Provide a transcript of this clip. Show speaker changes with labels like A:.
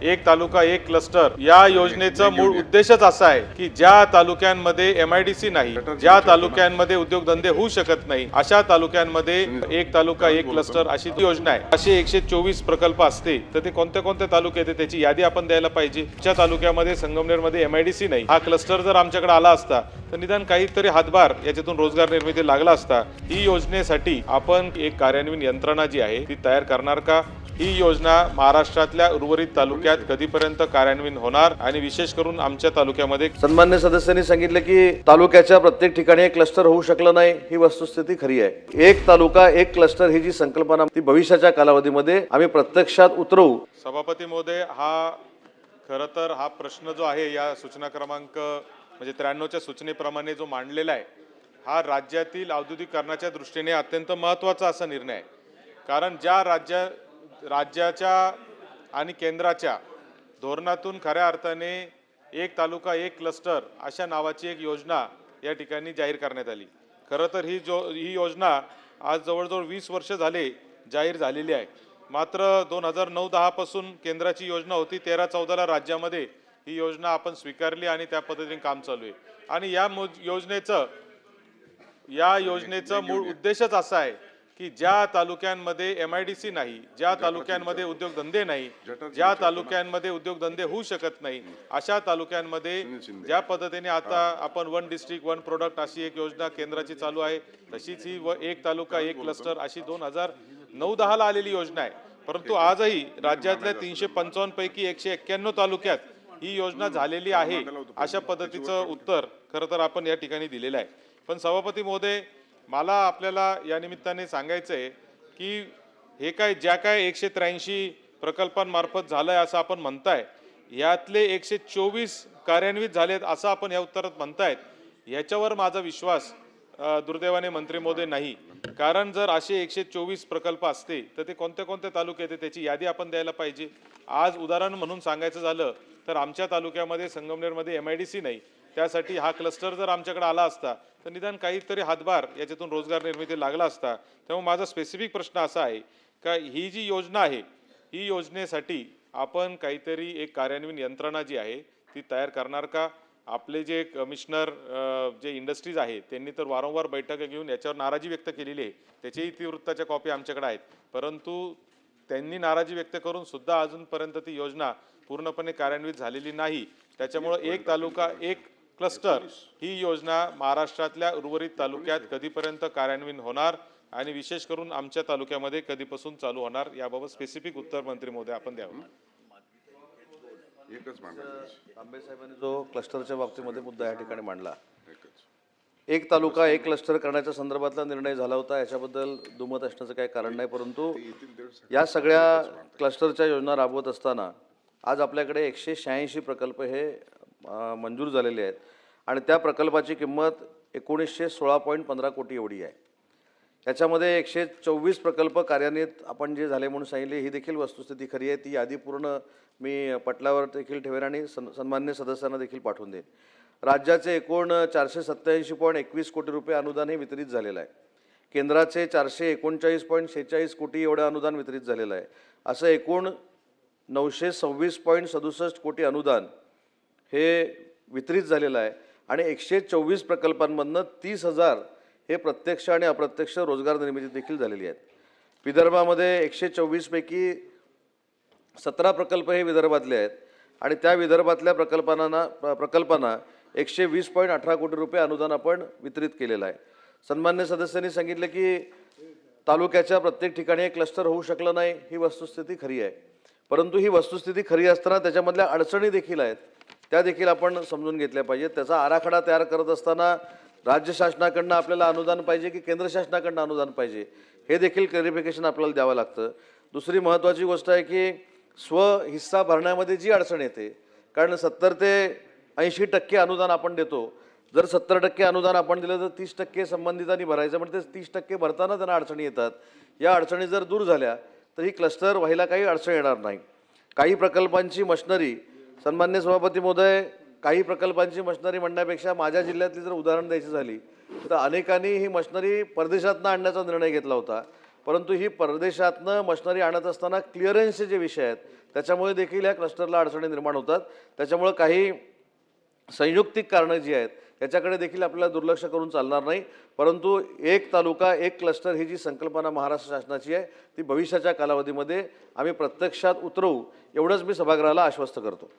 A: एक तालुका एक क्लस्टर या योजनेचा मूळ उद्देशच असा आहे की ज्या तालुक्यांमध्ये एमआयडीसी नाही, ज्या तालुक्यांमध्ये उद्योगधंदे होऊ शकत नाही, अशा तालुक्यांमध्ये एक तालुका एक क्लस्टर अशी योजना आहे। असे 124 प्रकल्प असते तर ते कोणत्या कोणत्या तालुके आहेत त्याची यादी आपण द्यायला पाहिजे। ज्या तालुक्यामध्ये संगमनेरमध्ये एमआयडीसी नाही, हा क्लस्टर जर आमच्याकडे आला असता तर निदान काहीतरी हातभार याच्यातून रोजगार निर्मिती लागला असता। ही योजनेसाठी आपण एक कार्यान्वयन यंत्रणा जी आहे ती तयार करणार का? ही योजना महाराष्ट्रातल्या उर्वरित तालुक्यात कधीपर्यंत कार्यान्वयन होणार आणि विशेष करून आमच्या तालुक्यामध्ये?
B: सन्मान्य सदस्यांनी सांगितले की तालुक्याच्या प्रत्येक ठिकाणी एक क्लस्टर होऊ शकलं नाही, ही वस्तुस्थिती खरी आहे। एक तालुका एक क्लस्टर ही जी संकल्पना ती भविष्याच्या कालावधीमध्ये आम्ही प्रत्यक्षात उतरवू।
A: सभापती महोदय, हा खरं तर हा प्रश्न जो आहे या सूचना क्रमांक म्हणजे 93च्या सूचनेप्रमाणे जो मांडलेला आहे, हा राज्यातील औद्योगिकरणाच्या दृष्टीने अत्यंत महत्त्वाचा असा निर्णय आहे। कारण ज्या राज्याच्या आणि केंद्राच्या धोरणातून खऱ्या अर्थाने एक तालुका एक क्लस्टर अशा नावाची एक योजना या ठिकाणी जाहीर करण्यात आली। खरं तर ही योजना आज जवळजवळ 20 वर्ष झाले जाहीर झालेली आहे। मात्र 2009-10 पासून केंद्राची योजना होती, 13-14ला राज्यामध्ये ही योजना आपण स्वीकारली आणि त्या पद्धतीने काम चालू आहे। आणि या योजनेचं मूळ उद्देशच असा आहे की ज्या तालुक्यांमध्ये एमआयडीसी नाही, ज्या तालुक्यांमध्ये उद्योगधंदे नाही, ज्या तालुक्यांमध्ये उद्योगधंदे होऊ शकत नाही, अशा तालुक्यांमध्ये ज्या पद्धतीने आता आपण वन डिस्ट्रिक्ट वन प्रोडक्ट अशी एक योजना केंद्राची चालू आहे, तशीच ही एक तालुका एक क्लस्टर अशी 2009-10ला आलेली योजना आहे। परंतु आजही राज्यातल्या 355 पैकी 191 तालुक्यात ही योजना झालेली आहे, अशा पद्धतीचं उत्तर खरं तर आपण या ठिकाणी दिलेलं आहे। पण सभापती महोदय, मला आपल्याला या निमित्ताने सांगायचं आहे की हे ज्या काय 183 प्रकल्पांमार्फत झालंय असं आपण म्हणताय, यातले 124 कार्यान्वित झालेत असं आपण या उत्तरात म्हणतायत। याच्यावर माझा विश्वास दुर्दैवाने मंत्री महोदय नाही। कारण जर असे 124 प्रकल्प असते तर ते कोणत्या कोणत्या तालुक्यात आहेत त्याची यादी आपण द्यायला पाहिजे। आज उदाहरण म्हणून सांगायचं झालं तर आमच्या तालुक्यामध्ये संगमनेरमध्ये एमआयडीसी नाही, त्यासाठी हा क्लस्टर जर आमच्याकडे आला असता तर निदान काहीतरी हातभार याच्यातून रोजगार निर्मिती लागला असता। त्यामुळे माझा स्पेसिफिक प्रश्न असा आहे का ही जी योजना आहे, ही योजनेसाठी आपण काहीतरी एक कार्यान्वयन यंत्रणा जी आहे ती तयार करणार का? आपले जे कमिशनर जे इंडस्ट्रीज आहेत त्यांनी तर वारंवार बैठका घेऊन याच्यावर नाराजी व्यक्त केलेली आहे, त्याच्याही इतिवृत्ताच्या कॉपी आमच्याकडे आहेत। परंतु त्यांनी नाराजी व्यक्त करून सुद्धा अजूनपर्यंत ती योजना पूर्णपणे कार्यान्वित झालेली नाही। त्याच्यामुळे एक तालुका एक क्लस्टर ही योजना महाराष्ट्रातल्या उर्वरित तालुक्यात कधीपर्यंत कार्यान्वयन होणार आणि विशेष करून आमच्या तालुक्यामध्ये कधीपासून चालू होणार, याबाबत स्पेसिफिक उत्तर मंत्री महोदय आपण द्यावं।
B: आंबे साहेबांनी जो क्लस्टरच्या बाबतीमध्ये मुद्दा या ठिकाणी मांडला, एक तालुका एक क्लस्टर करण्याच्या संदर्भातला निर्णय झाला होता, याच्याबद्दल दुमत असण्याचं काही कारण नाही। परंतु या सगळ्या क्लस्टरच्या योजना राबवत असताना आज आपल्याकडे 186 प्रकल्प हे मंजूर झालेले आहेत आणि त्या प्रकल्पाची किंमत 1916.15 कोटी एवढी आहे। त्याच्यामध्ये 124 प्रकल्प कार्यान्वित आपण जे झाले म्हणून सांगितले, ही देखील वस्तुस्थिती खरी आहे। ती यादी पूर्ण मी पटलावर देखील ठेवेन आणि सन्मान्य सदस्यांना देखील पाठवून देईन। राज्याचे एकूण 487.21 कोटी रुपये अनुदान हे वितरित झालेलं आहे। केंद्राचे 439.46 कोटी एवढं अनुदान वितरित झालेलं आहे। असं एकूण 926.67 कोटी अनुदान हे वितरित झालेलं आहे आणि 124 प्रकल्पांमधनं 30,000 हे प्रत्यक्ष आणि अप्रत्यक्ष रोजगार निर्मिती देखील झालेली आहेत। विदर्भामध्ये 124 पैकी 17 प्रकल्प हे विदर्भातले आहेत आणि त्या विदर्भातल्या प्रकल्पांना 120.18 कोटी रुपये अनुदान आपण वितरित केलेलं आहे। सन्मान्य सदस्यांनी सांगितले की तालुक्याच्या प्रत्येक ठिकाणी एक क्लस्टर होऊ शकलं नाही, ही वस्तुस्थिती खरी आहे। परंतु ही वस्तुस्थिती खरी असताना त्याच्यामधल्या अडचणी देखील आहेत, त्या देखील आपण समजून घेतल्या पाहिजेत। त्याचा आराखडा तयार करत असताना राज्य शासनाकडनं आपल्याला अनुदान पाहिजे की केंद्र शासनाकडनं अनुदान पाहिजे, हे देखील क्लॅरिफिकेशन आपल्याला द्यावं लागतं। दुसरी महत्त्वाची गोष्ट आहे की हिस्सा भरण्यामध्ये जी अडचण येते, कारण 70 ते 80% अनुदान आपण देतो, जर 70% अनुदान आपण दिलं तर 30% संबंधितांनी भरायचं, म्हणजे 30% भरताना त्यांना अडचणी येतात। या अडचणी जर दूर झाल्या तर ही क्लस्टर व्हायला काही अडचण येणार नाही। काही प्रकल्पांची मशिनरी, सन्मान्य सभापती महोदय, काही प्रकल्पांची मशिनरी म्हणण्यापेक्षा माझ्या जिल्ह्यातली जर उदाहरण द्यायची झाली तर अनेकांनी ही मशिनरी परदेशातून आणण्याचा निर्णय घेतला होता परंतु ही परदेशातनं मशिनरी आणत असताना क्लिअरन्सचे जे विषय आहेत त्याच्यामुळे देखील या क्लस्टरला अडचणी निर्माण होतात. त्याच्यामुळे काही संयुक्तिक कारणं जी आहेत याच्याकडे देखील आपल्याला दुर्लक्ष करून चालणार नाही. परंतु एक तालुका एक क्लस्टर ही जी संकल्पना महाराष्ट्र शासनाची आहे ती भविष्याच्या कालावधीमध्ये आम्ही प्रत्यक्षात उतरवू एवढंच मी सभागृहाला आश्वस्त करतो.